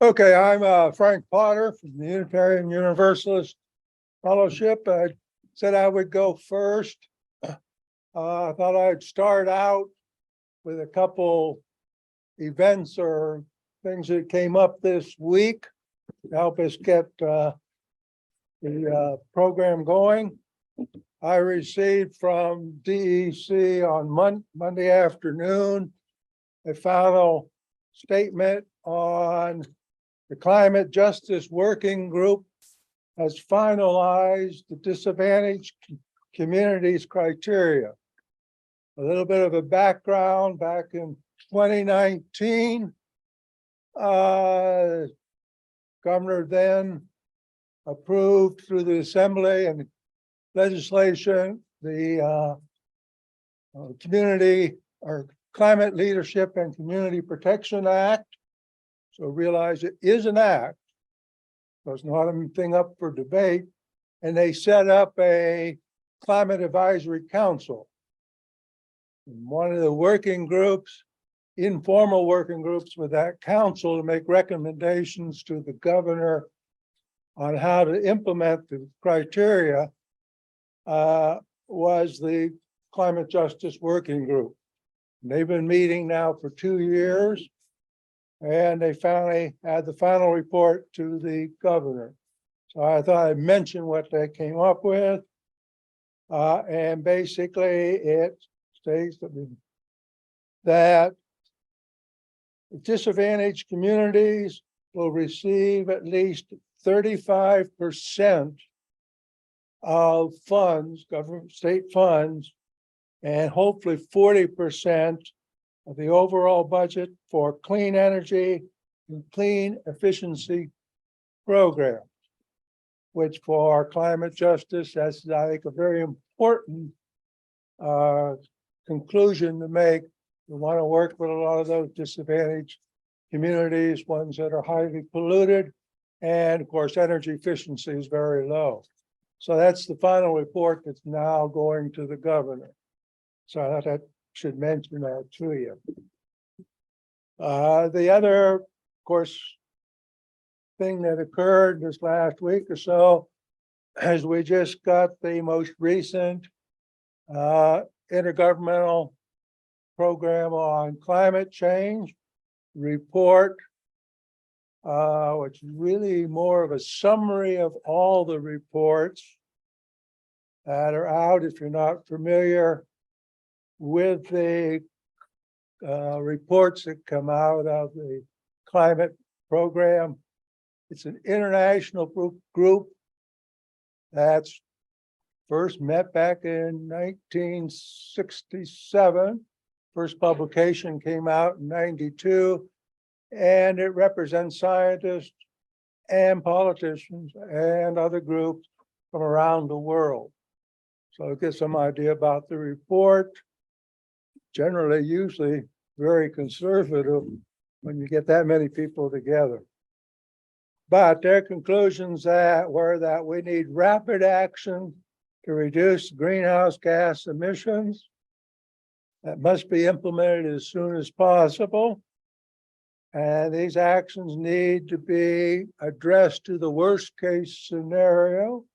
Okay, I'm Frank Potter from the Unitarian Universalist Fellowship. I said I would go first. I thought I'd start out with a couple events or things that came up this week to help us get the program going. I received from DEC on Monday afternoon a final statement on the Climate Justice Working Group has finalized the disadvantaged communities criteria. A little bit of a background: back in 2019, Governor then approved through the Assembly and legislation the Community or Climate Leadership and Community Protection Act. So realize it is an act, so it's not a thing up for debate. And they set up a climate advisory council. And one of the working groups, informal working groups with that council to make recommendations to the governor on how to implement the criteria was the Climate Justice Working Group. And they've been meeting now for 2 years. And they finally had the final report to the governor. So I thought I'd mention what they came up with. And basically it states that disadvantaged communities will receive at least 35% of funds, government state funds, and hopefully 40% of the overall budget for clean energy and clean efficiency programs, which for climate justice, that's, I think, a very important conclusion to make. We want to work with a lot of those disadvantaged communities, ones that are highly polluted, and of course, energy efficiency is very low. So that's the final report that's now going to the governor. So I thought that should mention that to you. The other, of course, thing that occurred this last week or so, as we just got the most recent intergovernmental program on climate change report, which is really more of a summary of all the reports that are out. If you're not familiar with the reports that come out of the climate program, it's an international group that's first met back in 1967. First publication came out in 92, and it represents scientists and politicians and other groups from around the world. So it gives some idea about the report. Generally, usually very conservative when you get that many people together. But their conclusions were that we need rapid action to reduce greenhouse gas emissions. That must be implemented as soon as possible. And these actions need to be addressed to the worst case scenario.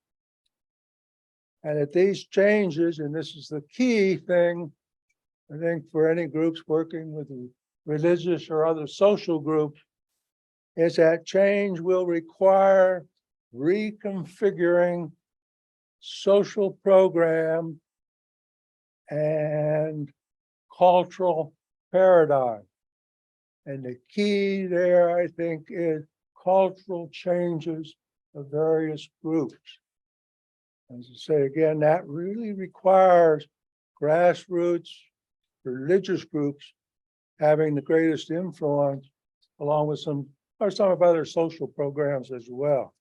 And that these changes, and this is the key thing, I think, for any groups working with religious or other social groups, is that change will require reconfiguring social program and cultural paradigm. And the key there, I think, is cultural changes of various groups. As I say again, that really requires grassroots religious groups having the greatest influence, along with some of other social programs as well.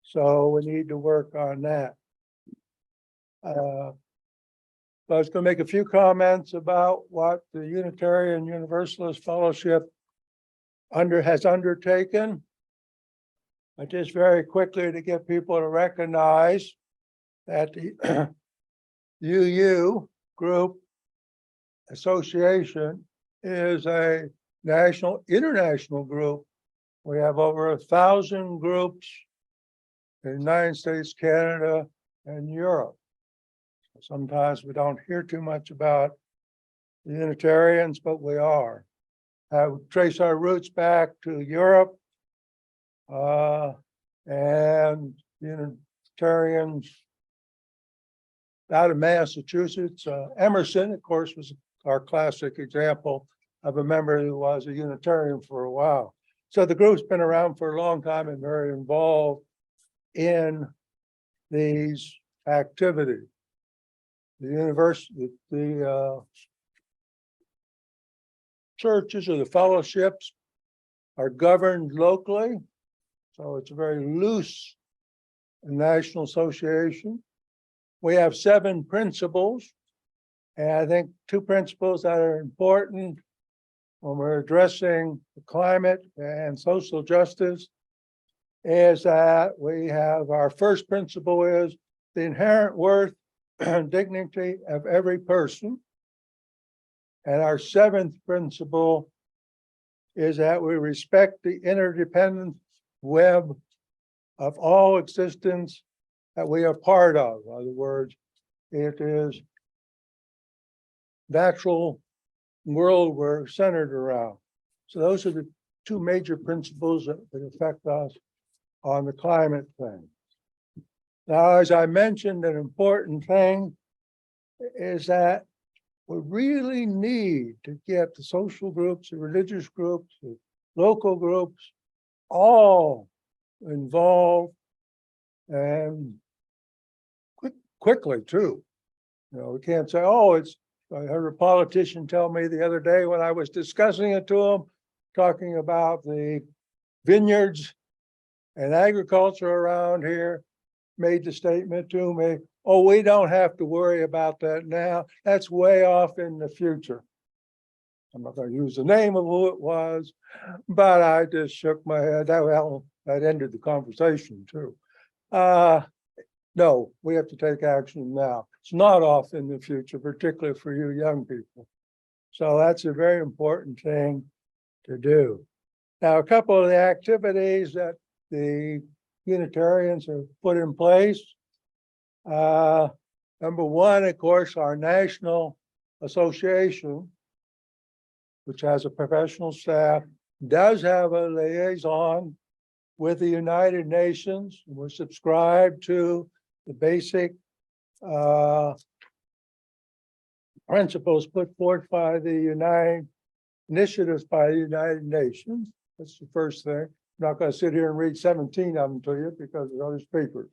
So we need to work on that. I was going to make a few comments about what the Unitarian Universalist Fellowship has undertaken. But just very quickly to get people to recognize that the UU group association is a international group We have over 1,000 groups in the United States, Canada, and Europe. Sometimes we don't hear too much about the Unitarians, but we are. I would trace our roots back to Europe, and Unitarians out of Massachusetts. Emerson, of course, was our classic example of a member who was a Unitarian for a while. So the group's been around for a long time and very involved in these activities. The university, the churches or the fellowships are governed locally. So it's a very loose national association. We have 7 principles. And I think 2 principles that are important when we're addressing the climate and social justice is that we have our first principle is the inherent worth and dignity of every person. And our 7th principle is that we respect the interdependent web of all existence that we are part of. In other words, it is natural world we're centered around. So those are the 2 major principles that affect us on the climate thing. Now, as I mentioned, an important thing is that we really need to get the social groups, the religious groups, the local groups, all involved and quickly too. You know, we can't say, oh, I heard a politician tell me the other day when I was discussing it to him, talking about the vineyards and agriculture around here, made the statement to me, oh, we don't have to worry about that now. That's way off in the future. I'm not going to use the name of who it was, but I just shook my head. That ended the conversation too. No, we have to take action now. It's not off in the future, particularly for you young people. So that's a very important thing to do. Now, a couple of the activities that the Unitarians have put in place. Number 1, of course, our National Association, which has a professional staff, does have a liaison with the United Nations. We're subscribed to the basic principles put forth by the initiatives by the United Nations. That's the first thing. I'm not going to sit here and read 17 of them to you because there's other speakers.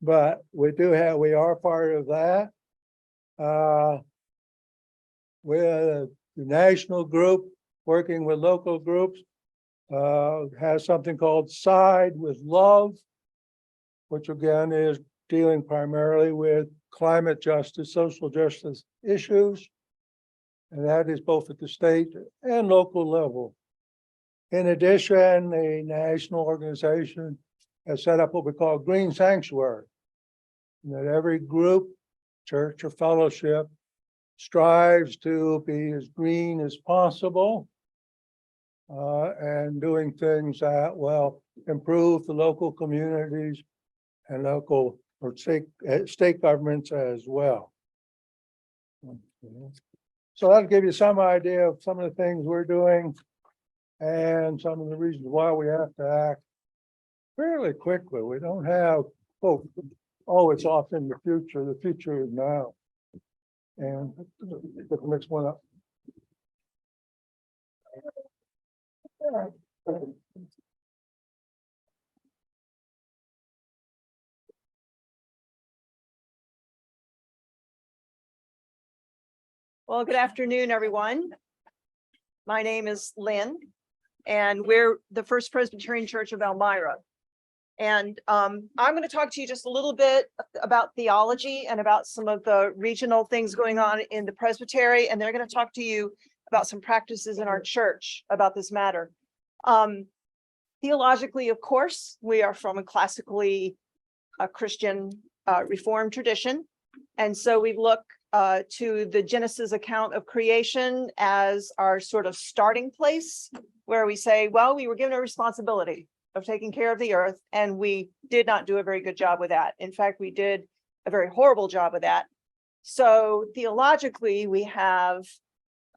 But we are part of that. We're the national group working with local groups, has something called Side with Love, which again is dealing primarily with climate justice, social justice issues. And that is both at the state and local level. In addition, the national organization has set up what we call Green Sanctuary. And that every group, church or fellowship, strives to be as green as possible and doing things that will improve the local communities and local or state governments as well. So that'll give you some idea of some of the things we're doing and some of the reasons why we have to act fairly quickly. We don't have, oh, it's off in the future. The future is now. And let's mix one up. Well, good afternoon, everyone. My name is Lynn, and we're the First Presbyterian Church of Elmira. And I'm going to talk to you just a little bit about theology and about some of the regional things going on in the presbytery. And they're going to talk to you about some practices in our church about this matter. Theologically, of course, we are from a classically Christian Reformed tradition. And so we look to the Genesis account of creation as our sort of starting place where we say, well, we were given a responsibility of taking care of the earth, and we did not do a very good job with that. In fact, we did a very horrible job of that. So theologically, we have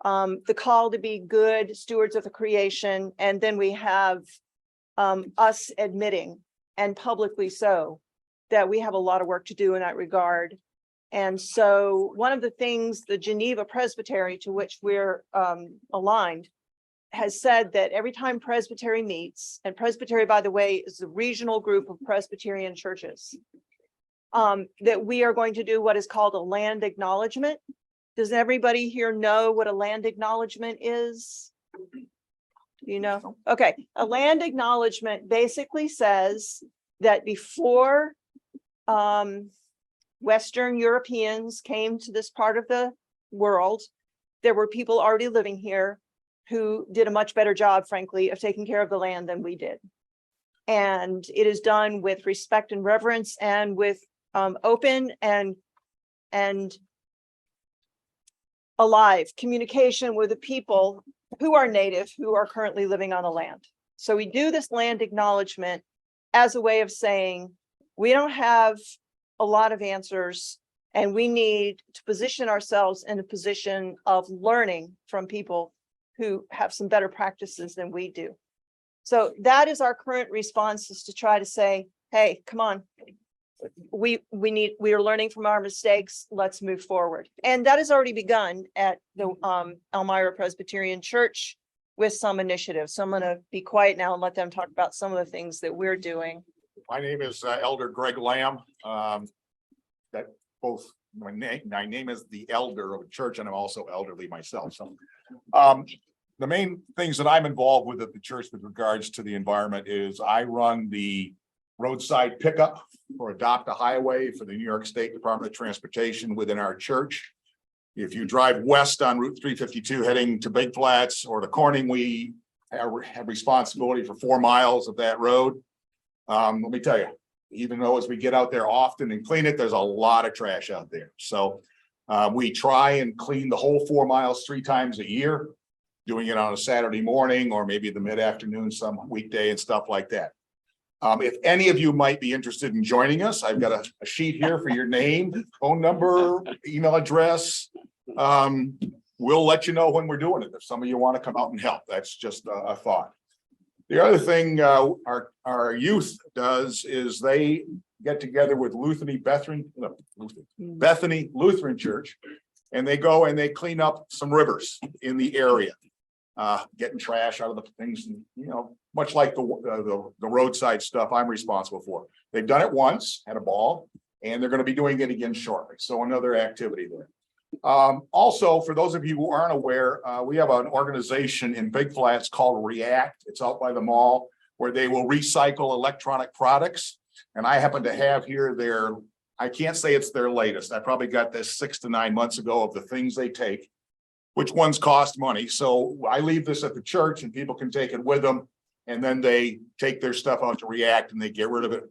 the call to be good stewards of the creation, and then we have us admitting, and publicly so, that we have a lot of work to do in that regard. And so one of the things the Geneva Presbytery, to which we're aligned, has said that every time Presbytery meets, and Presbytery, by the way, is a regional group of Presbyterian churches, that we are going to do what is called a land acknowledgement. Does everybody here know what a land acknowledgement is? You know? Okay, a land acknowledgement basically says that before Western Europeans came to this part of the world, there were people already living here who did a much better job, frankly, of taking care of the land than we did. And it is done with respect and reverence, and with open and alive communication with the people who are native, who are currently living on the land. So we do this land acknowledgement as a way of saying, we don't have a lot of answers, and we need to position ourselves in a position of learning from people who have some better practices than we do. So that is our current response, is to try to say, hey, come on, we are learning from our mistakes, let's move forward. And that has already begun at the Elmira Presbyterian Church with some initiatives. So I'm going to be quiet now and let them talk about some of the things that we're doing. My name is Elder Greg Lamb. That both my name is the elder of a church, and I'm also elderly myself. So the main things that I'm involved with at the church with regards to the environment is I run the roadside pickup for Adopt a Highway for the New York State Department of Transportation within our church. If you drive west on Route 352 heading to Big Flats or to Corning, we have responsibility for 4 miles of that road. Let me tell you, even though as we get out there often and clean it, there's a lot of trash out there. So we try and clean the whole 4 miles 3 times a year, doing it on a Saturday morning or maybe the mid-afternoon, some weekday and stuff like that. If any of you might be interested in joining us, I've got a sheet here for your name, phone number, email address. We'll let you know when we're doing it. If some of you want to come out and help, that's just a thought. The other thing our youth does is they get together with Bethany Lutheran Church, and they go and they clean up some rivers in the area, getting trash out of the things, you know, much like the roadside stuff I'm responsible for. They've done it once, had a ball, and they're going to be doing it again shortly. So another activity there. Also, for those of you who aren't aware, we have an organization in Big Flats called React. It's out by the mall, where they will recycle electronic products. And I happen to have here I can't say it's their latest. I probably got this 6 to 9 months ago of the things they take, which ones cost money. So I leave this at the church and people can take it with them. And then they take their stuff out to React and they get rid of it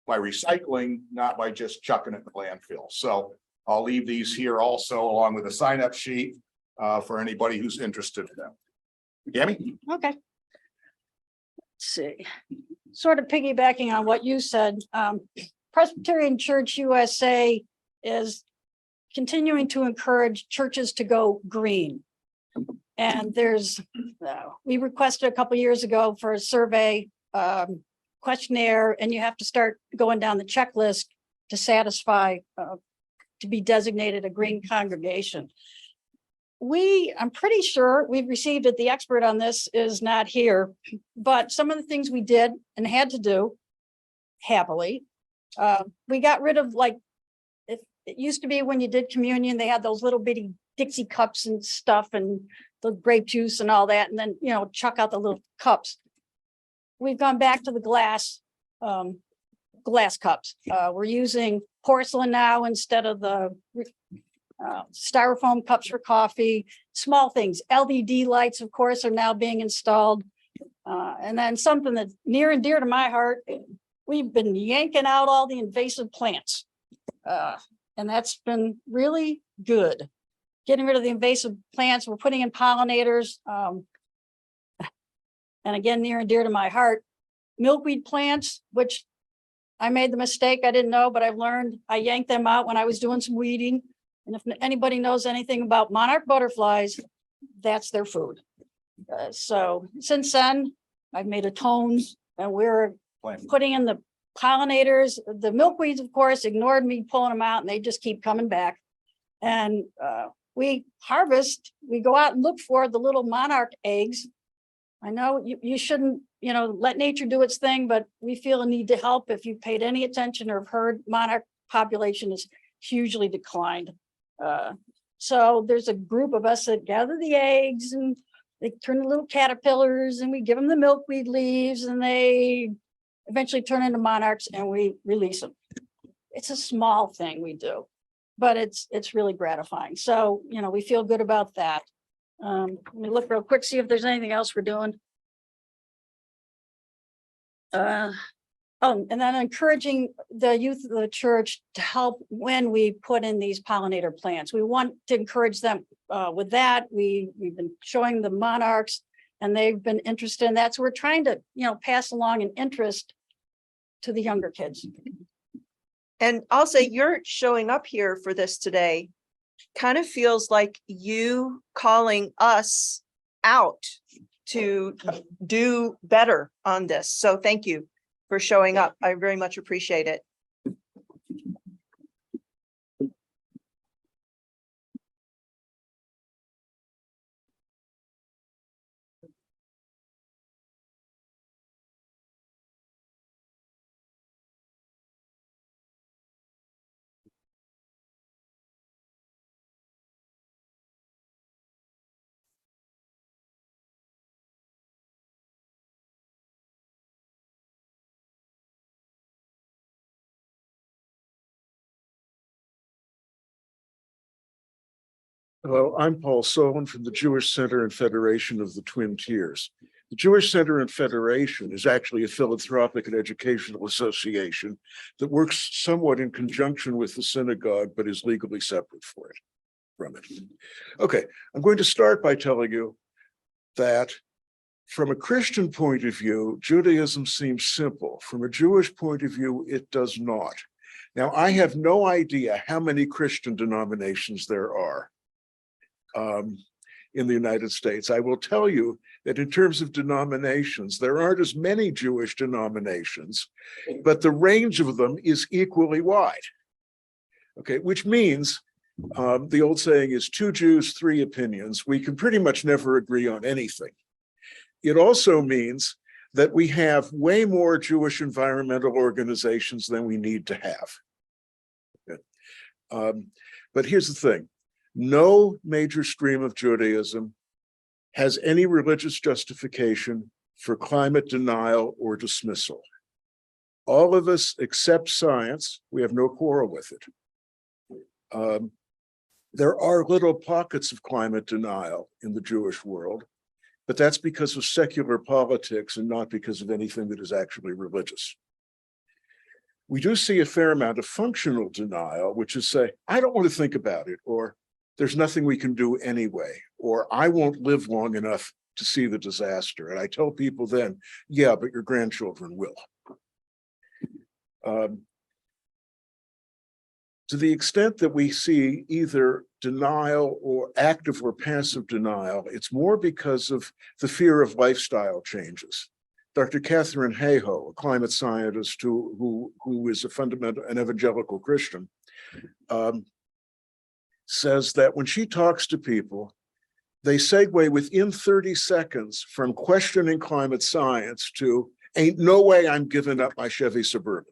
by recycling, not by just chucking it in the landfill. So I'll leave these here also along with a sign-up sheet for anybody who's interested in them. Gammy? Okay. Let's see, sort of piggybacking on what you said, Presbyterian Church USA is continuing to encourage churches to go green. And we requested a couple of years ago for a survey questionnaire, and you have to start going down the checklist to satisfy to be designated a green congregation. I'm pretty sure we've received it. The expert on this is not here, but some of the things we did and had to do happily, we got rid of, like, it used to be when you did communion, they had those little bitty Dixie cups and stuff and the grape juice and all that, and then, you know, chuck out the little cups. We've gone back to the glass cups. We're using porcelain now instead of the styrofoam cups for coffee. Small things, LED lights, of course, are now being installed. And then something that's near and dear to my heart, we've been yanking out all the invasive plants. And that's been really good. Getting rid of the invasive plants, we're putting in pollinators. and again, near and dear to my heart, milkweed plants, which I made the mistake, I didn't know, but I've learned, I yanked them out when I was doing some weeding. And if anybody knows anything about monarch butterflies, that's their food. So since then, I've made a tones and we're putting in the pollinators. The milkweeds, of course, ignored me pulling them out and they just keep coming back. And we harvest, we go out and look for the little monarch eggs. I know you shouldn't, let nature do its thing, but we feel a need to help. If you've paid any attention or have heard, monarch population is hugely declined. So there's a group of us that gather the eggs and they turn to little caterpillars and we give them the milkweed leaves and they eventually turn into monarchs and we release them. It's a small thing we do, but it's really gratifying. So, we feel good about that. Let me look real quick, see if there's anything else we're doing. And then encouraging the youth of the church to help when we put in these pollinator plants. We want to encourage them with that. We've been showing the monarchs and they've been interested in that. So we're trying to, pass along an interest to the younger kids. And I'll say you're showing up here for this today kind of feels like you calling us out to do better on this. So thank you for showing up. I very much appreciate it. Hello, I'm Paul Solon from the Jewish Center and Federation of the Twin Tiers. The Jewish Center and Federation is actually a philanthropic and educational association that works somewhat in conjunction with the synagogue, but is legally separate from it. Okay, I'm going to start by telling you that from a Christian point of view, Judaism seems simple. From a Jewish point of view, it does not. Now, I have no idea how many Christian denominations there are in the United States. I will tell you that in terms of denominations, there aren't as many Jewish denominations, but the range of them is equally wide. Okay, which means the old saying is 2 Jews, 3 opinions. We can pretty much never agree on anything. It also means that we have way more Jewish environmental organizations than we need to have. Okay. But here's the thing. No major stream of Judaism has any religious justification for climate denial or dismissal. All of us accept science. We have no quarrel with it. There are little pockets of climate denial in the Jewish world, but that's because of secular politics and not because of anything that is actually religious. We do see a fair amount of functional denial, which is say, I don't want to think about it, or there's nothing we can do anyway, or I won't live long enough to see the disaster. And I tell people then, yeah, but your grandchildren will. To the extent that we see either denial or active or passive denial, it's more because of the fear of lifestyle changes. Dr. Catherine Hayhoe, a climate scientist who is an evangelical Christian, says that when she talks to people, they segue within 30 seconds from questioning climate science to, ain't no way I'm giving up my Chevy Suburban.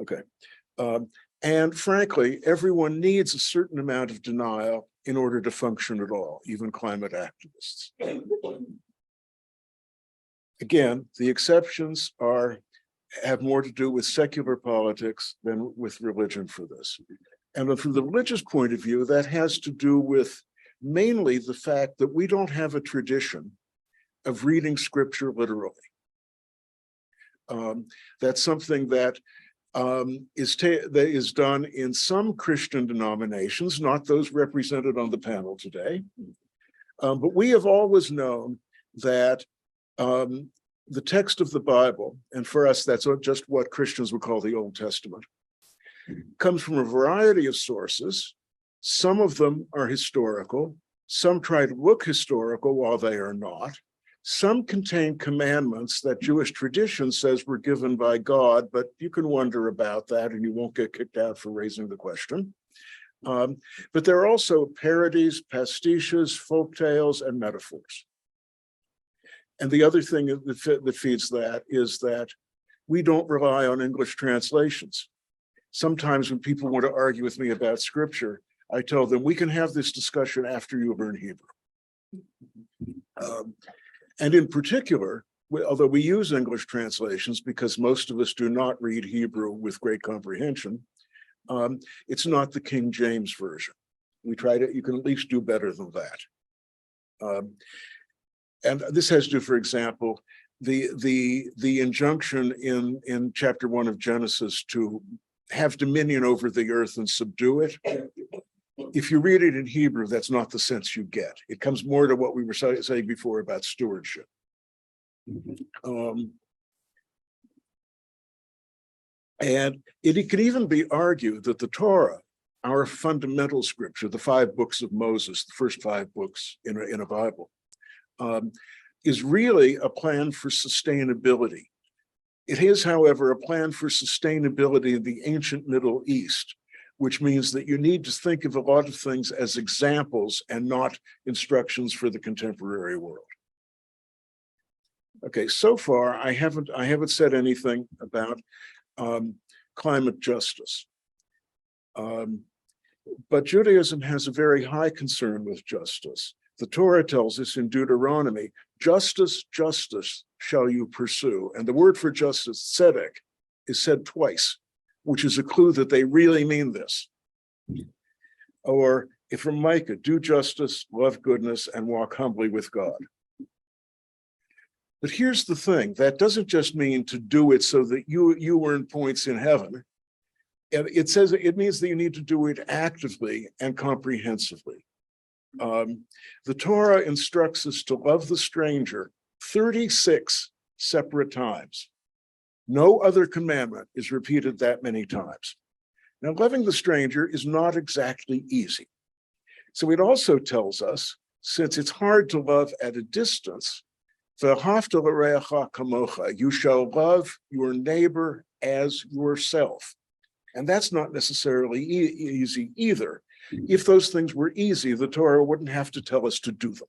Okay. And frankly, everyone needs a certain amount of denial in order to function at all, even climate activists. Again, the exceptions have more to do with secular politics than with religion for this. And from the religious point of view, that has to do with mainly the fact that we don't have a tradition of reading scripture literally. That's something that is done in some Christian denominations, not those represented on the panel today. But we have always known that the text of the Bible, and for us, that's just what Christians would call the Old Testament, comes from a variety of sources. Some of them are historical. Some try to look historical while they are not. Some contain commandments that Jewish tradition says were given by God, but you can wonder about that and you won't get kicked out for raising the question. But there are also parodies, pastiches, folk tales, and metaphors. And the other thing that feeds that is that we don't rely on English translations. Sometimes when people want to argue with me about scripture, I tell them we can have this discussion after you learn Hebrew. And in particular, although we use English translations because most of us do not read Hebrew with great comprehension, it's not the King James version. We try to, you can at least do better than that. And this has to do, for example, the injunction in chapter 1 of Genesis to have dominion over the earth and subdue it. If you read it in Hebrew, that's not the sense you get. It comes more to what we were saying before about stewardship. And it can even be argued that the Torah, our fundamental scripture, the 5 books of Moses, the first 5 books in a Bible, is really a plan for sustainability. It is, however, a plan for sustainability in the ancient Middle East, which means that you need to think of a lot of things as examples and not instructions for the contemporary world. Okay, so far I haven't said anything about climate justice. But Judaism has a very high concern with justice. The Torah tells us in Deuteronomy, justice, justice shall you pursue. And the word for justice, tzedek, is said twice, which is a clue that they really mean this. Or if from Micah, do justice, love goodness, and walk humbly with God. But here's the thing, that doesn't just mean to do it so that you earn points in heaven. It says it means that you need to do it actively and comprehensively. The Torah instructs us to love the stranger 36 separate times. No other commandment is repeated that many times. Now, loving the stranger is not exactly easy. So it also tells us, since it's hard to love at a distance, you shall love your neighbor as yourself. And that's not necessarily easy either. If those things were easy, the Torah wouldn't have to tell us to do them.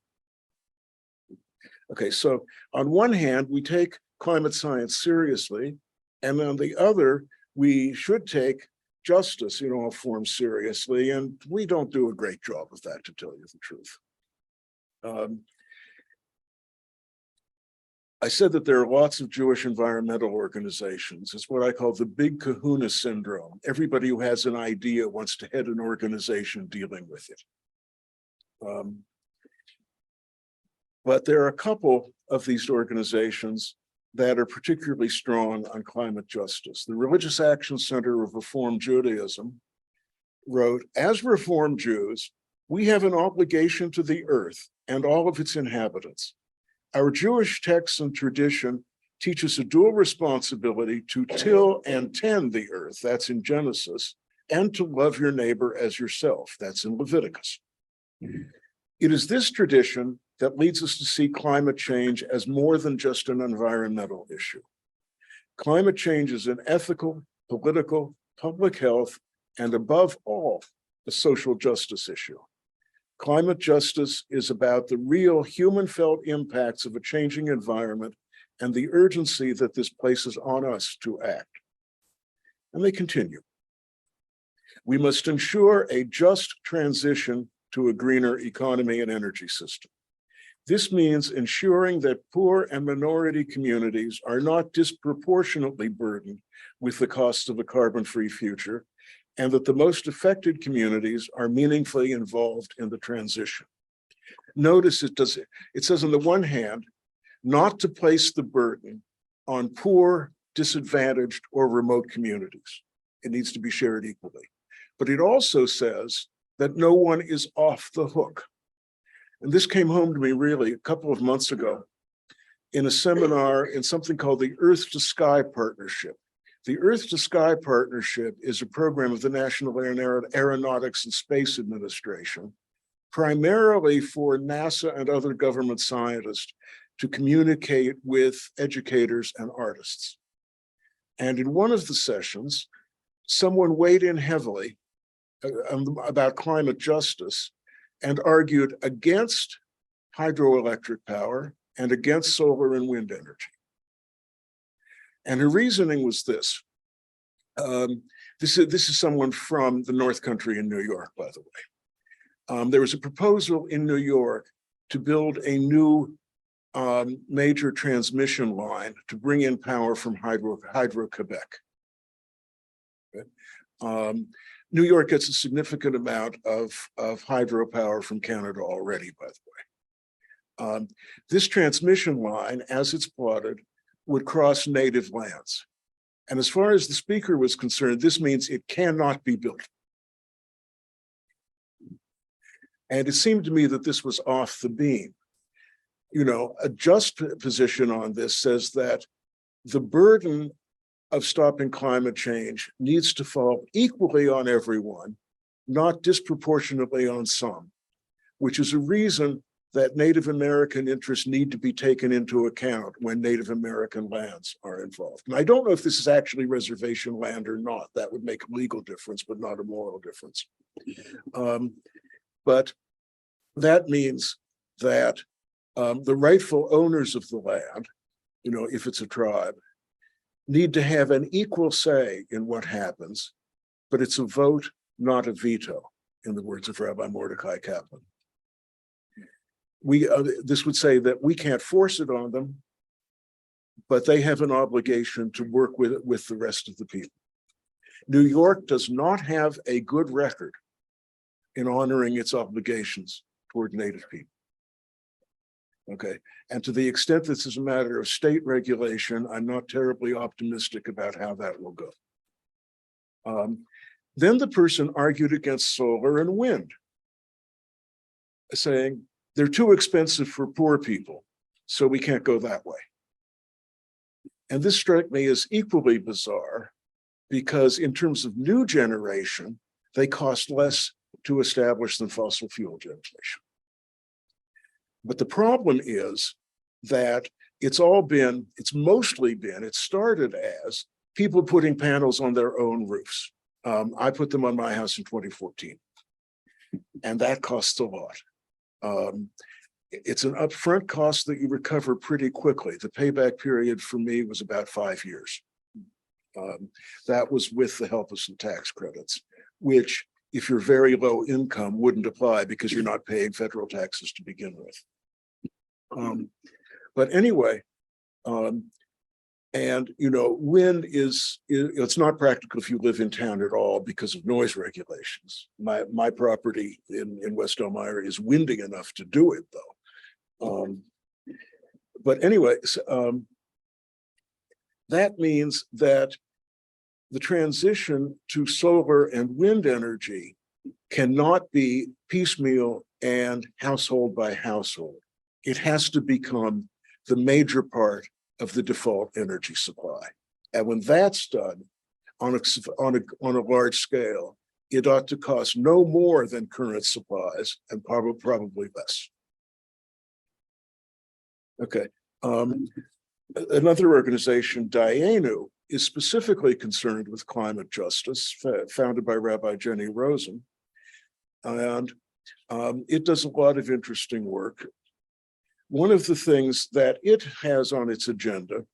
Okay, so on one hand, we take climate science seriously, and on the other, we should take justice in all forms seriously, and we don't do a great job of that, to tell you the truth. I said that there are lots of Jewish environmental organizations. It's what I call the big kahuna syndrome. Everybody who has an idea wants to head an organization dealing with it. But there are a couple of these organizations that are particularly strong on climate justice. The Religious Action Center of Reform Judaism wrote, as Reform Jews, we have an obligation to the earth and all of its inhabitants. Our Jewish texts and tradition teach us a dual responsibility to till and tend the earth, that's in Genesis, and to love your neighbor as yourself, that's in Leviticus. It is this tradition that leads us to see climate change as more than just an environmental issue. Climate change is an ethical, political, public health, and above all, a social justice issue. Climate justice is about the real human-felt impacts of a changing environment and the urgency that this places on us to act. And they continue. We must ensure a just transition to a greener economy and energy system. This means ensuring that poor and minority communities are not disproportionately burdened with the cost of a carbon-free future, and that the most affected communities are meaningfully involved in the transition. Notice it says on the one hand, not to place the burden on poor, disadvantaged, or remote communities. It needs to be shared equally. But it also says that no one is off the hook. And this came home to me really a couple of months ago in a seminar in something called the Earth to Sky Partnership. The Earth to Sky Partnership is a program of the National Aeronautics and Space Administration, primarily for NASA and other government scientists to communicate with educators and artists. And in one of the sessions, someone weighed in heavily about climate justice and argued against hydroelectric power and against solar and wind energy. And her reasoning was this. This is someone from the North Country in New York, by the way. There was a proposal in New York to build a new major transmission line to bring in power from Hydro-Quebec. New York gets a significant amount of hydropower from Canada already, by the way. This transmission line, as it's plotted, would cross native lands. And as far as the speaker was concerned, this means it cannot be built. And it seemed to me that this was off the beam. You know, a just position on this says that the burden of stopping climate change needs to fall equally on everyone, not disproportionately on some, which is a reason that Native American interests need to be taken into account when Native American lands are involved. And I don't know if this is actually reservation land or not. That would make a legal difference, but not a moral difference. But that means that the rightful owners of the land, you know, if it's a tribe, need to have an equal say in what happens, but it's a vote, not a veto, in the words of Rabbi Mordecai Kaplan. This would say that we can't force it on them, but they have an obligation to work with the rest of the people. New York does not have a good record in honoring its obligations toward Native people. Okay, and to the extent this is a matter of state regulation, I'm not terribly optimistic about how that will go. Then the person argued against solar and wind, saying they're too expensive for poor people, so we can't go that way. And this struck me as equally bizarre because in terms of new generation, they cost less to establish than fossil fuel generation. But the problem is that it started as people putting panels on their own roofs. I put them on my house in 2014, and that costs a lot. It's an upfront cost that you recover pretty quickly. The payback period for me was about 5 years. That was with the help of some tax credits, which if you're very low income wouldn't apply because you're not paying federal taxes to begin with. But anyway, and you know, wind it's not practical if you live in town at all because of noise regulations. My property in West Elmira is windy enough to do it though. But anyway, that means that the transition to solar and wind energy cannot be piecemeal and household by household. It has to become the major part of the default energy supply. And when that's done on a large scale, it ought to cost no more than current supplies and probably less. Okay. Another organization, Dayenu, is specifically concerned with climate justice, founded by Rabbi Jenny Rosen. And it does a lot of interesting work. One of the things that it has on its agenda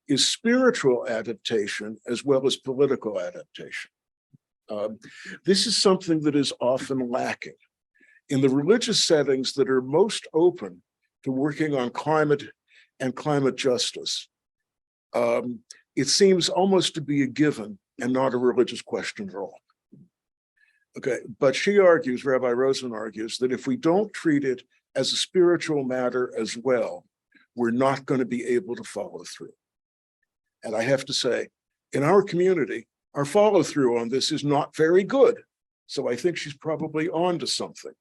is spiritual adaptation as well as political adaptation. This is something that is often lacking. In the religious settings that are most open to working on climate and climate justice, it seems almost to be a given and not a religious question at all. Okay, but she argues, Rabbi Rosen argues, that if we don't treat it as a spiritual matter as well, we're not going to be able to follow through. And I have to say, in our community, our follow through on this is not very good. So I think she's probably on to something.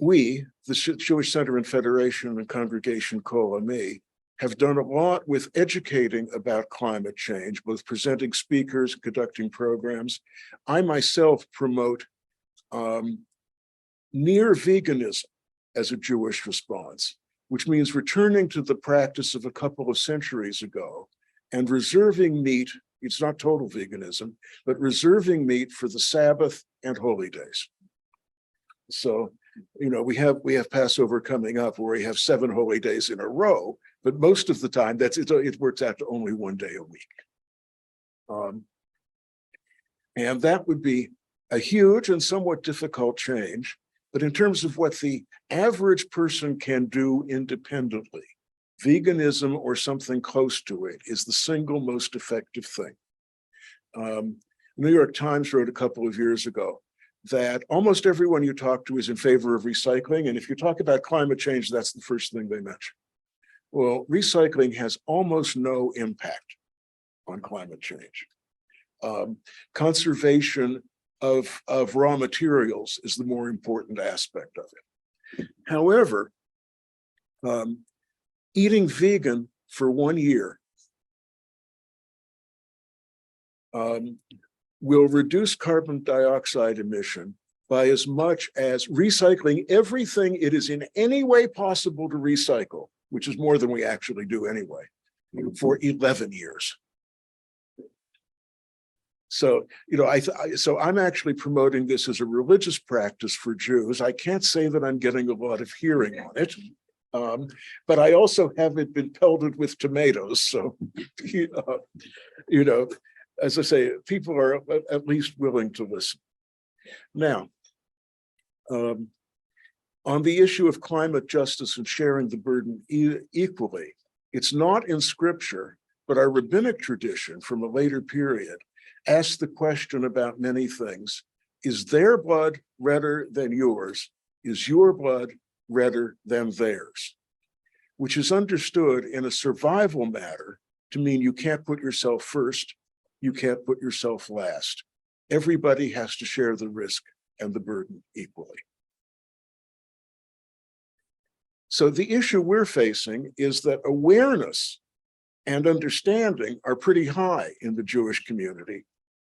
we, the Jewish Center and Federation and Congregation Kol Ami, have done a lot with educating about climate change, both presenting speakers, conducting programs. I myself promote near veganism as a Jewish response, which means returning to the practice of a couple of centuries ago and reserving meat. It's not total veganism, but reserving meat for the Sabbath and holy days. So, you know, we have Passover coming up where we have 7 holy days in a row, but most of the time it works out to only 1 day a week. And that would be a huge and somewhat difficult change. But in terms of what the average person can do independently, veganism or something close to it is the single most effective thing. New York Times wrote a couple of years ago that almost everyone you talk to is in favor of recycling. And if you talk about climate change, that's the first thing they mention. Well, recycling has almost no impact on climate change. Conservation of raw materials is the more important aspect of it. However, eating vegan for 1 year will reduce carbon dioxide emission by as much as recycling everything it is in any way possible to recycle, which is more than we actually do anyway, for 11 years. So, you know, so I'm actually promoting this as a religious practice for Jews. I can't say that I'm getting a lot of hearing on it, but I also haven't been pelted with tomatoes. So, you know, as I say, people are at least willing to listen. Now, on the issue of climate justice and sharing the burden equally, it's not in scripture, but our rabbinic tradition from a later period asks the question about many things. Is their blood redder than yours? Is your blood redder than theirs? Which is understood in a survival matter to mean you can't put yourself first, you can't put yourself last. Everybody has to share the risk and the burden equally. So the issue we're facing is that awareness and understanding are pretty high in the Jewish community,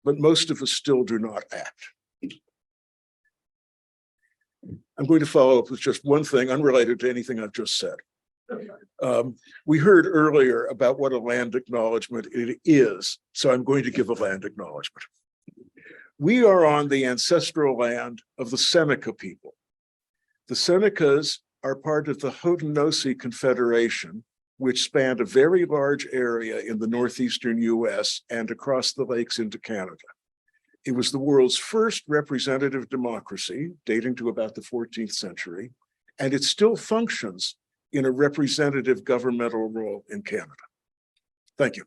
but most of us still do not act. I'm going to follow up with just one thing unrelated to anything I've just said. We heard earlier about what a land acknowledgement it is, so I'm going to give a land acknowledgement. We are on the ancestral land of the Seneca people. The Senecas are part of the Haudenosaunee Confederation, which spanned a very large area in the northeastern US and across the lakes into Canada. It was the world's first representative democracy, dating to about the 14th century, and it still functions in a representative governmental role in Canada. Thank you.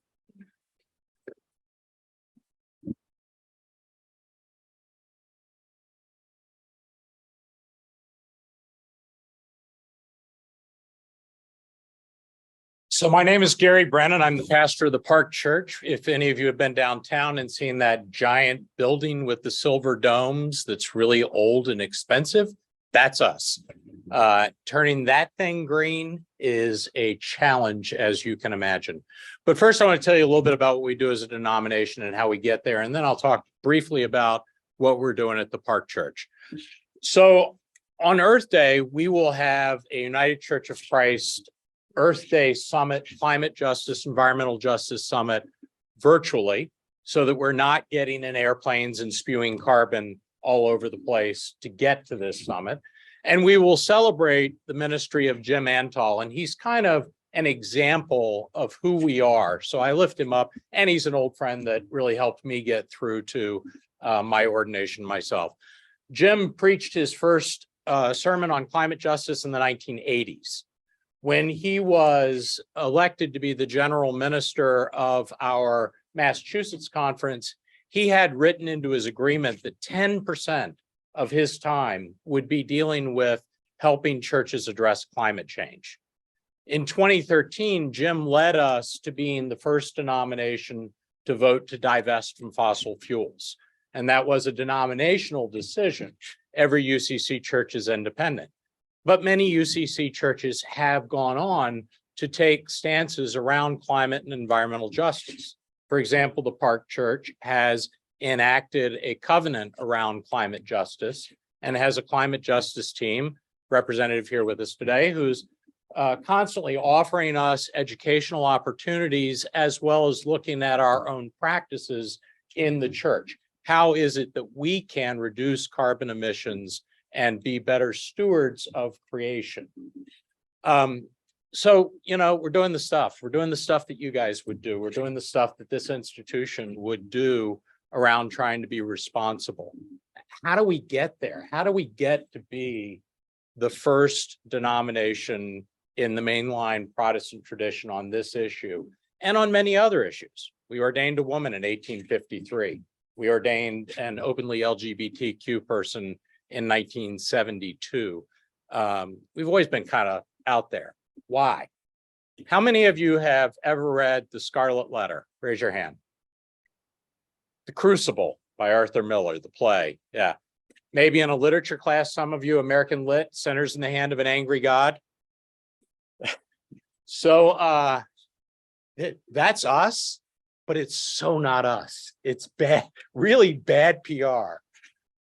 So my name is Gary Brennan. I'm the pastor of the Park Church. If any of you have been downtown and seen that giant building with the silver domes that's really old and expensive, that's us. Turning that thing green is a challenge, as you can imagine. But first, I want to tell you a little bit about what we do as a denomination and how we get there. And then I'll talk briefly about what we're doing at the Park Church. So on Earth Day, we will have a United Church of Christ Earth Day Summit, Climate Justice, Environmental Justice Summit virtually, so that we're not getting in airplanes and spewing carbon all over the place to get to this summit. And we will celebrate the ministry of Jim Antal, and he's kind of an example of who we are. So I lift him up, and he's an old friend that really helped me get through to my ordination myself. Jim preached his first sermon on climate justice in the 1980s. When he was elected to be the general minister of our Massachusetts conference, he had written into his agreement that 10% of his time would be dealing with helping churches address climate change. In 2013, Jim led us to being the first denomination to vote to divest from fossil fuels. And that was a denominational decision. Every UCC church is independent. But many UCC churches have gone on to take stances around climate and environmental justice. For example, the Park Church has enacted a covenant around climate justice and has a climate justice team, representative here with us today, who's constantly offering us educational opportunities as well as looking at our own practices in the church. How is it that we can reduce carbon emissions and be better stewards of creation? So, you know, we're doing the stuff. We're doing the stuff that you guys would do. We're doing the stuff that this institution would do around trying to be responsible. How do we get there? How do we get to be the first denomination in the mainline Protestant tradition on this issue and on many other issues? We ordained a woman in 1853. We ordained an openly LGBTQ person in 1972. We've always been kind of out there. Why? How many of you have ever read The Scarlet Letter? Raise your hand. The Crucible by Arthur Miller, the play. Yeah. Maybe in a literature class, some of you, American Lit, Centers in the Hand of an Angry God. So that's us, but it's so not us. It's bad, really bad PR.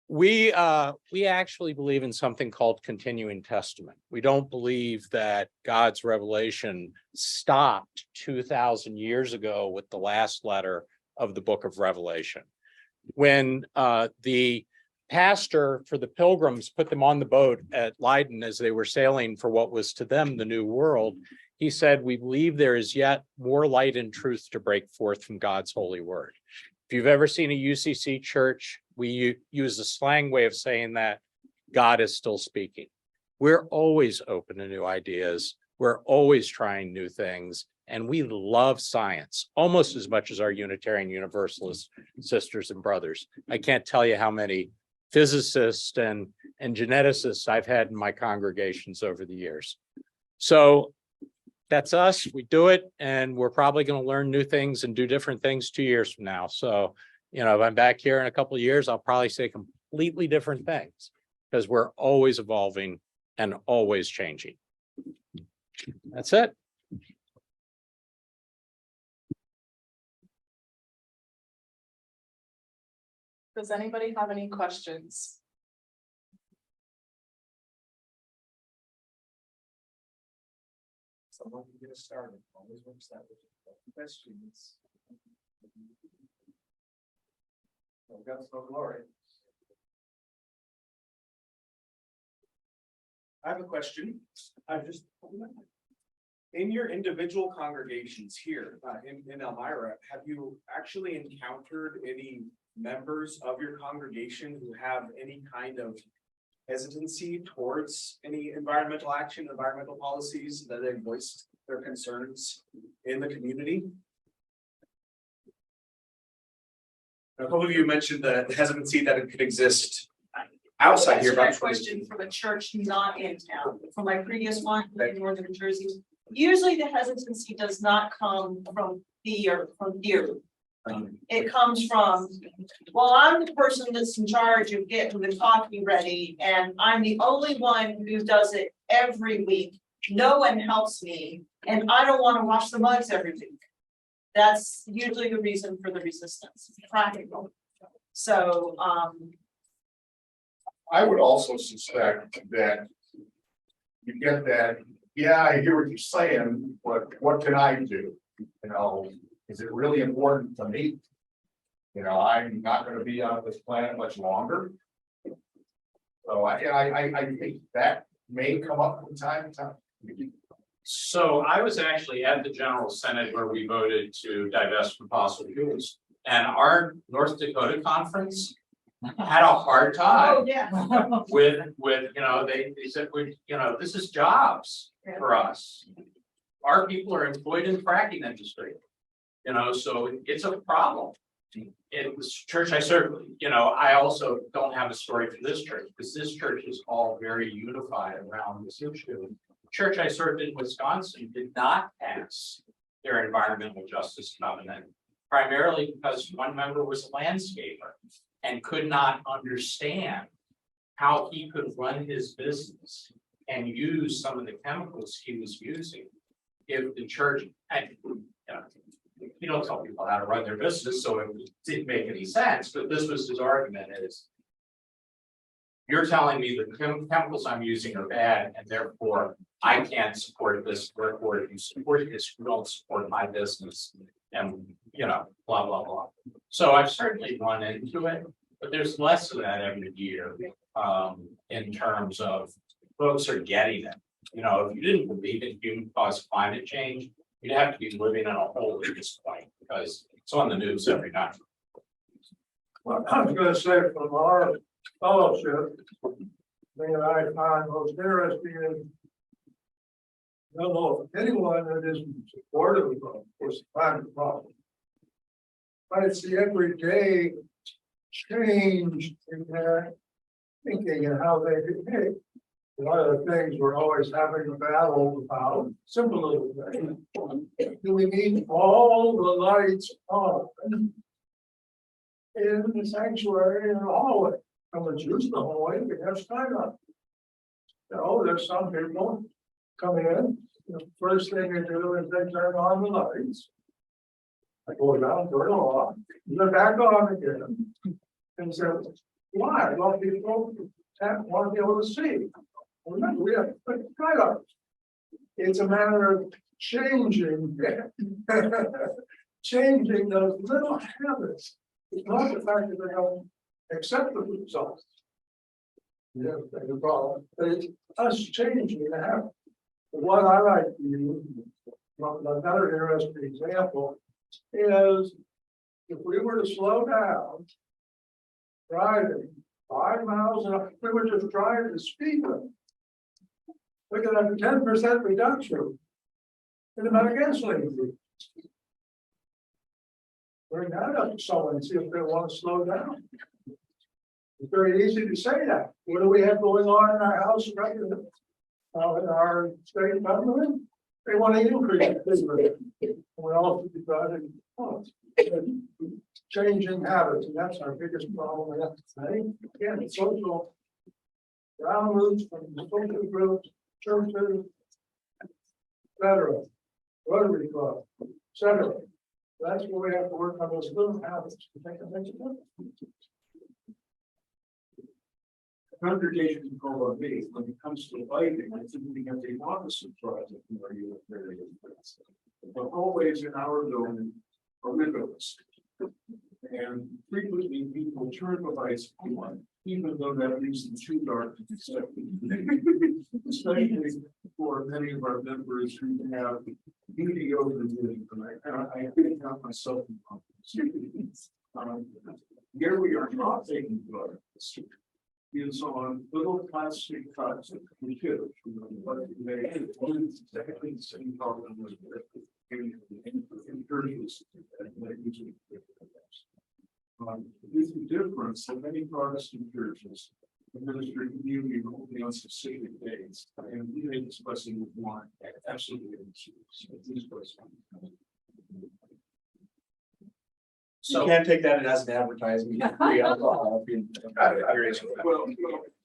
We actually believe in something called continuing testament. We don't believe that God's revelation stopped 2,000 years ago with the last letter of the book of Revelation. When the pastor for the pilgrims put them on the boat at Leiden as they were sailing for what was to them the new world, he said, "We believe there is yet more light and truth to break forth from God's holy word." If you've ever seen a UCC church, we use the slang way of saying that God is still speaking. We're always open to new ideas. We're always trying new things. And we love science almost as much as our Unitarian Universalist sisters and brothers. I can't tell you how many physicists and geneticists I've had in my congregations over the years. So that's us. We do it, and we're probably going to learn new things and do different things 2 years from now. So, you know, if I'm back here in a couple of years, I'll probably say completely different things because we're always evolving and always changing. That's it. Does anybody have any questions? Someone can get us started. Always works that way. Questions. Well, God so glory. I have a question. In your individual congregations here in Elmira, have you actually encountered any members of your congregation who have any kind of hesitancy towards any environmental action, environmental policies that they've voiced their concerns in the community? A couple of you mentioned the hesitancy that it could exist outside here. That question from a church not in town, from my previous one in Northern Jersey. Usually the hesitancy does not come from fear, from you. It comes from, well, I'm the person that's in charge of getting the coffee ready, and I'm the only one who does it every week. No one helps me, and I don't want to wash the mugs every week. That's usually the reason for the resistance. It's practical. So, I would also suspect that you get that, yeah, I hear what you're saying, but what can I do? You know, is it really important to me? You know, I'm not going to be on this planet much longer. So I think that may come up from time to time. So I was actually at the General Senate where we voted to divest from fossil fuels. And our North Dakota conference had a hard time yeah. with you know, they said, you know, this is jobs for us. Our people are employed in the fracking industry, you know, so it's a problem. In this church I serve, you know, I also don't have a story for this church because this church is all very unified around this issue. The church I served in Wisconsin did not pass their environmental justice covenant, primarily because one member was a landscaper and could not understand how he could run his business and use some of the chemicals he was using, if the church, and, you know, you don't tell people how to run their business, so it didn't make any sense, but this was his argument is, you're telling me the chemicals I'm using are bad, and therefore I can't support this, therefore if you support this, you don't support my business, and, you know, blah, blah, blah. So I've certainly run into it, but there's less of that every year, in terms of folks are getting it. You know, if you didn't believe in human caused climate change, you'd have to be living in a hole at this point, because it's on the news every night. Well, I was gonna say from our fellowship, the thing that I find most interesting is, I don't know if anyone that isn't supportive of this climate problem. But it's the everyday change in their thinking and how they behave. One of the things we're always having a battle about, simple little thing. Do we need all the lights on in the sanctuary in the hallway? And let's use the hallway, we have skylight. No, there's some people come in, the first thing they do is they turn on the lights. I go down, turn it off, they're back on again. And so, why? Well, people want to be able to see. Remember, we have to put skylights. It's a matter of changing, changing those little habits. It's not the fact that they don't accept the results. Yeah, that's the problem. But it's us changing the habit. What I like to use, another interesting example, is if we were to slow down driving 5 miles an hour, we were just driving the speed limit. We could have a 10% reduction in the amount of gasoline used. Bring that up to someone and see if they want to slow down. It's very easy to say that. What do we have going on in our house right now? In our state government? They want to increase the we all keep driving. Changing habits, and that's our biggest problem. We have to say, again, social ground roots from social groups, churches, etc., Rotary Club, etc. That's where we have to work on those little habits to make a difference. Congregation control of me when it comes to lighting, I think we have the opposite project where you are very impressed. The hallways in our building are windowless. And frequently people turn the lights on, even though that leaves them too dark to accept it. Especially for many of our members who have mediocre vision, and I think about myself in confidence. Here we are not taking blood. Is on little plastic cups of computers. They exactly the same problem with with the difference that many Protestant churches administer communion only on specific days, and we may discuss it with one absolutely. You can't take that as an advertisement. Free alcohol. Well,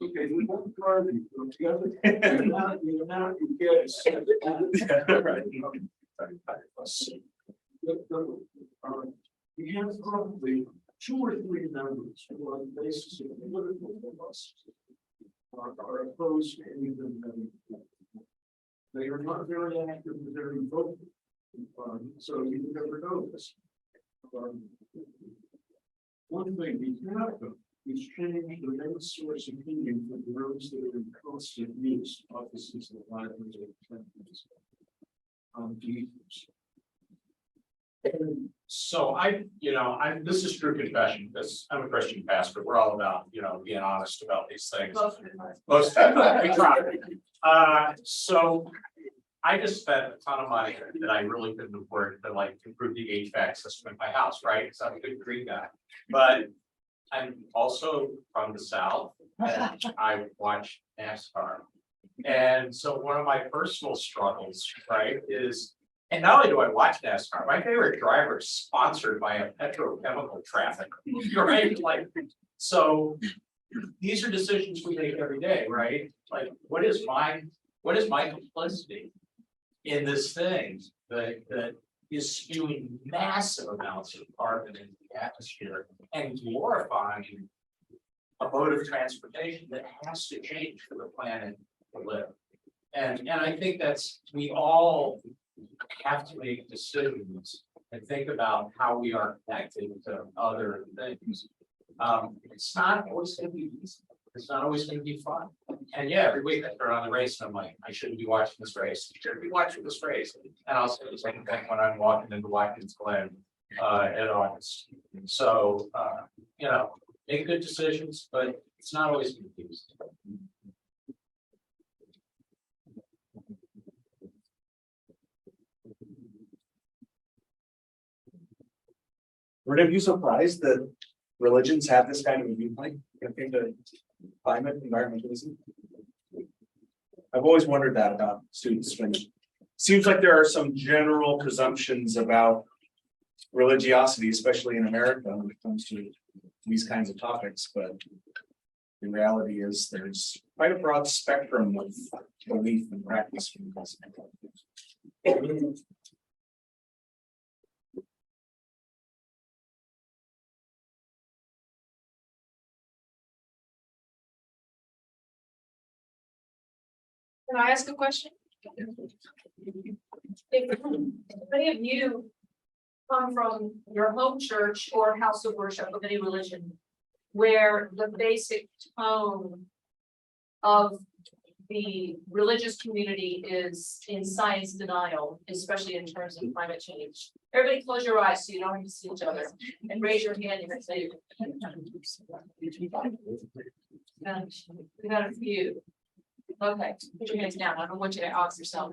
okay, we won't try to put together. Now you get we have probably 2 or 3 members who on the basis of political philosophy are opposed to anything. They are not very active, but very vocal. So you never know this. One thing we have done is change the main source of heating for the rooms that are in constant use, offices, and libraries, and So this is true confession, because I'm a Christian pastor. We're all about, being honest about these things. Most of the time, we try. So I just spent a ton of money that I really couldn't afford to improve the HVAC system in my house, right? Because I'm a good green guy. But I'm also from the South, and I watch NASCAR. And so one of my personal struggles, right, is, and not only do I watch NASCAR, my favorite driver is sponsored by a petrochemical traffic, right? So these are decisions we make every day, right? Like, what is my complicity in this thing that is spewing massive amounts of carbon into the atmosphere and glorifying a mode of transportation that has to change for the planet to live. And I think we all have to make decisions and think about how we are connected to other things. It's not always going to be easy. It's not always going to be fun. And yeah, every week I turn on the race and I'm like, I shouldn't be watching this race. You shouldn't be watching this race. And I'll say the same thing when I'm walking into Watkins Glen in August. So, make good decisions, but it's not always going to be easy. Were you surprised that religions have this kind of a viewpoint into climate environmentalism? I've always wondered that about students. When it seems like there are some general presumptions about religiosity, especially in America, when it comes to these kinds of topics, but the reality is there's quite a broad spectrum of belief and practice. Can I ask a question? If any of you come from your home church or house of worship of any religion, where the basic tone of the religious community is in science denial, especially in terms of climate change. Everybody close your eyes so you don't have to see each other and raise your hand if it's you. We got a few. Okay, put your hands down. I don't want you to ask yourself.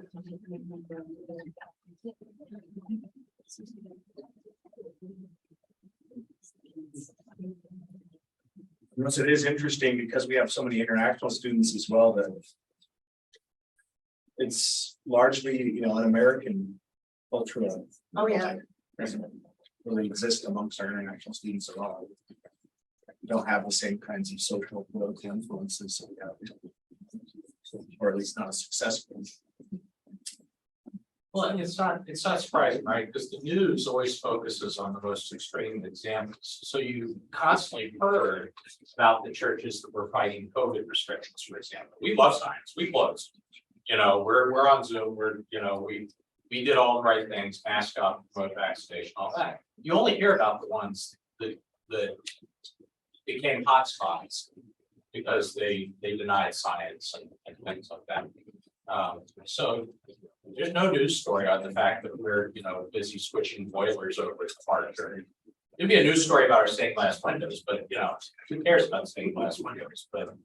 Yes, it is interesting because we have so many international students as well that it's largely, an American culture. Oh, yeah. Doesn't really exist amongst our international students at all. We don't have the same kinds of social political influences that we have, or at least not as successful. Well, and it's not surprising, right? Because the news always focuses on the most extreme examples. So you constantly heard about the churches that were fighting COVID restrictions, for example. We love science, we closed. We're on Zoom, we did all the right things, mask up, promote vaccination, all that. You only hear about the ones that became hotspots because they denied science and things like that. So there's no news story on the fact that we're, busy switching boilers over at Park. There'd be a news story about our stained glass windows, but who cares about stained glass windows? But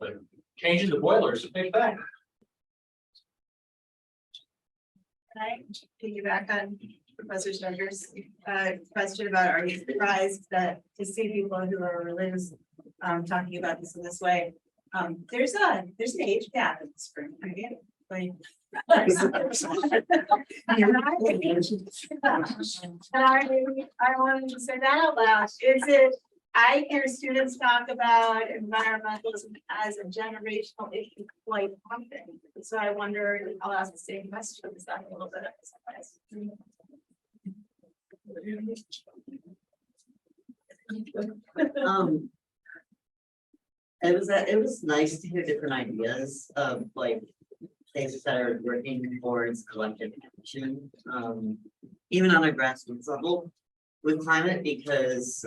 changing the boiler is a big thing. Can I piggyback on Professor Snugger's question about, are you surprised that to see people who are religious talking about this in this way? There's an age gap in this room. I wanted to say that out loud. I hear students talk about environmentalism as a generational issue quite often. So I wonder, I'll ask the same question. Is that a little bit of a surprise? It was nice to hear different ideas of things that are working towards collective action, even on a grassroots level with climate, because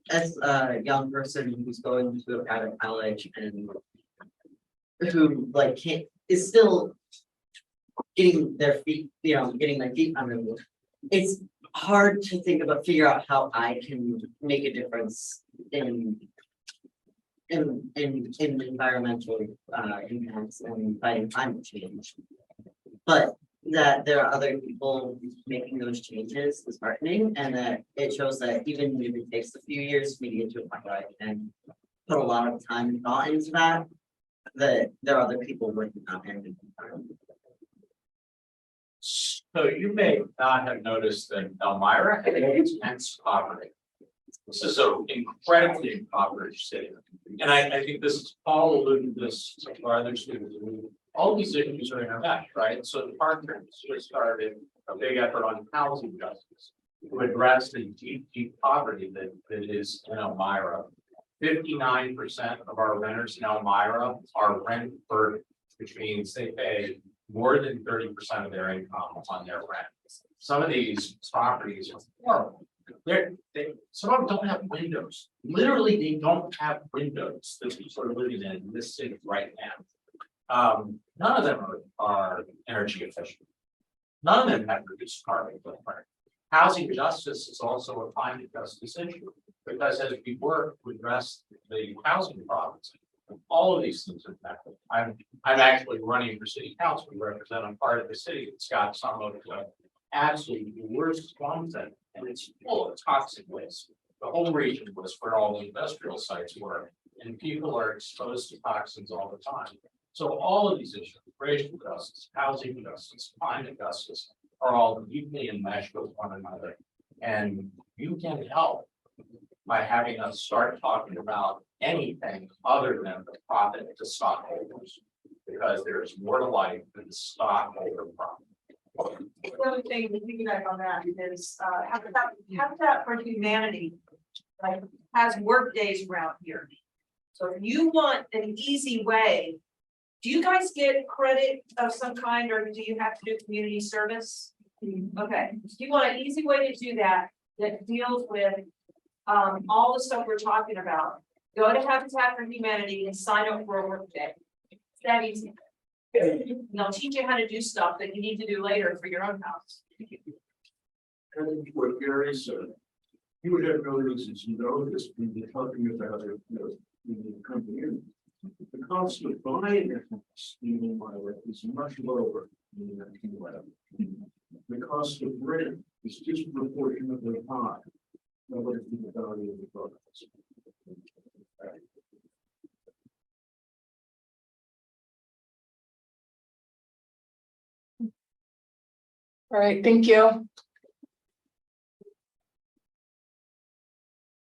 as a young person who's going to a private college and who is still getting their feet, getting my feet under the roof, it's hard to figure out how I can make a difference in environmental impacts and fighting climate change. But that there are other people making those changes is heartening, and that it shows that even if it takes a few years for me to get to a point where I can put a lot of time and thought into that there are other people working on it. So you may not have noticed that Elmira had intense poverty. This is an incredibly impoverished city. And I think this is Paul alluded to this, or other students. All these issues are intermeshed, right? So the park just started a big effort on housing justice to address the deep poverty that is in Elmira. 59% of our renters in Elmira are rent burdened, which means they pay more than 30% of their income on their rent. Some of these properties are horrible. Some of them don't have windows. Literally, they don't have windows that people are living in this city right now. None of them are energy efficient. None of them have reduced carbon footprint. Housing justice is also a climate justice issue, because as we work to address the housing problems, all of these things are affected. I'm actually running for city council to represent a part of the city that's got some of the absolutely worst slums in it, and it's full of toxic waste. The whole region was where all the industrial sites were, and people are exposed to toxins all the time. So all of these issues, racial justice, housing justice, climate justice, are all deeply enmeshed with one another. And you can help by having us start talking about anything other than the profit to stockholders, because there's more to life than the stockholder profit. The other thing to piggyback on that is, Habitat for Humanity, like, has work days around here. So if you want an easy way, do you guys get credit of some kind, or do you have to do community service? Okay, if you want an easy way to do that, that deals with all the stuff we're talking about, go to Habitat for Humanity and sign up for a work day. It's that easy. And they'll teach you how to do stuff that you need to do later for your own house. And what Gary said, he would have no reason to know this, when you're talking about it, when you come in. The cost of buying a house in Elmira is much lower than that in Webb. The cost of rent is disproportionately high relative to the value of the products. All right, thank you.